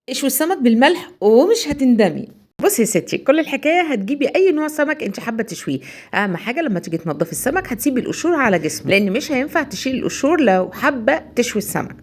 اشوي السمك بالملح ومش هتندمي. بصي يا ستي، كل الحكايه هتجيبي اي نوع سمك انت حابه تشويه. اهم حاجه لما تيجي تنضفي السمك هتسيبي القشور على جسمه، لان مش هينفع تشيل القشور لو حابه تشوي السمك.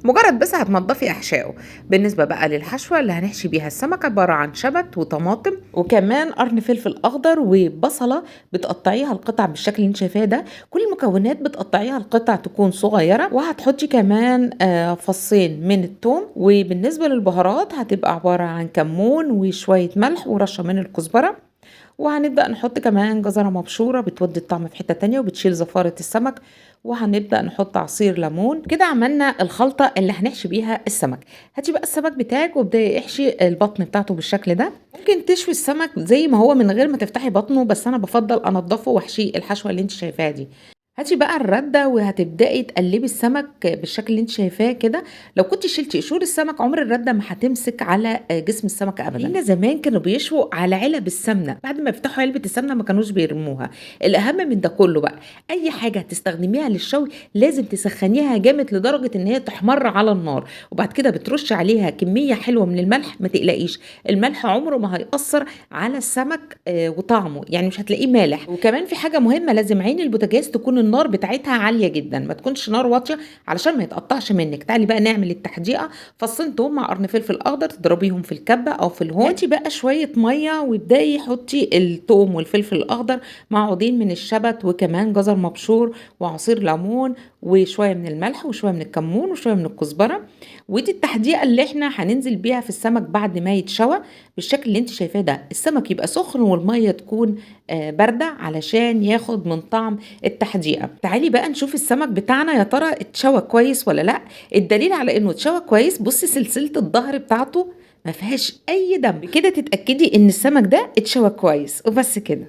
مجرد بس هتنضفي احشائه. بالنسبه بقى للحشوه اللي هنحشي بيها السمك، عباره عن شبت وطماطم وكمان قرن فلفل اخضر وبصله، بتقطعيها القطع بالشكل اللي انت شايفاه ده. كل المكونات بتقطعيها القطع تكون صغيره، وهتحطي كمان فصين من الثوم. وبالنسبه للبهارات هتبقى عباره عن كمون وشويه ملح ورشه من الكزبره. وهنبدأ نحط كمان جزرة مبشورة، بتودي الطعم في حتة تانية وبتشيل زفارة السمك. وهنبدأ نحط عصير ليمون. كده عملنا الخلطة اللي هنحشي بيها السمك. هاتي بقى السمك بتاعك وابدأي احشي البطن بتاعته بالشكل ده. ممكن تشوي السمك زي ما هو من غير ما تفتحي بطنه، بس انا بفضل انضفه واحشيه الحشوة اللي انت شايفاها دي. هاتي بقى الردة وهتبدأي تقلبي السمك بالشكل اللي انت شايفاه كده. لو كنت شلتي قشور السمك، عمر الردة ما هتمسك على جسم السمك ابدا. هنا زمان كانوا بيشووا على علب السمنة، بعد ما يفتحوا علبة السمنة ما كانوش بيرموها. الاهم من ده كله بقى، اي حاجة هتستخدميها للشوي لازم تسخنيها جامد لدرجة ان هي تحمر على النار، وبعد كده بترش عليها كمية حلوة من الملح. ما تقلقيش، الملح عمره ما هيأثر على السمك وطعمه، يعني مش هتلاقيه مالح. وكمان في حاجة مهمة، لازم عين البوتاجاز تكون النار بتاعتها عالية جدا، ما تكونش نار واطية علشان ما يتقطعش منك. تعالي بقى نعمل التحديقة. فصين توم مع قرن فلفل اخضر تضربيهم في الكبة او في الهون. هاتي بقى شوية مية وابداي حطي التوم والفلفل الاخضر مع عودين من الشبت وكمان جزر مبشور وعصير ليمون وشوية من الملح وشوية من الكمون وشوية من الكزبرة. ودي التحديقة اللي احنا هننزل بيها في السمك بعد ما يتشوى بالشكل اللي انت شايفاه ده. السمك يبقى سخن والمية تكون باردة علشان ياخد من طعم التحديقة. تعالي بقى نشوف السمك بتاعنا يا ترى اتشوى كويس ولا لا. الدليل على انه اتشوى كويس، بصي سلسلة الظهر بتاعته ما فيهاش اي دم، كده تتأكدي ان السمك ده اتشوى كويس. وبس كده.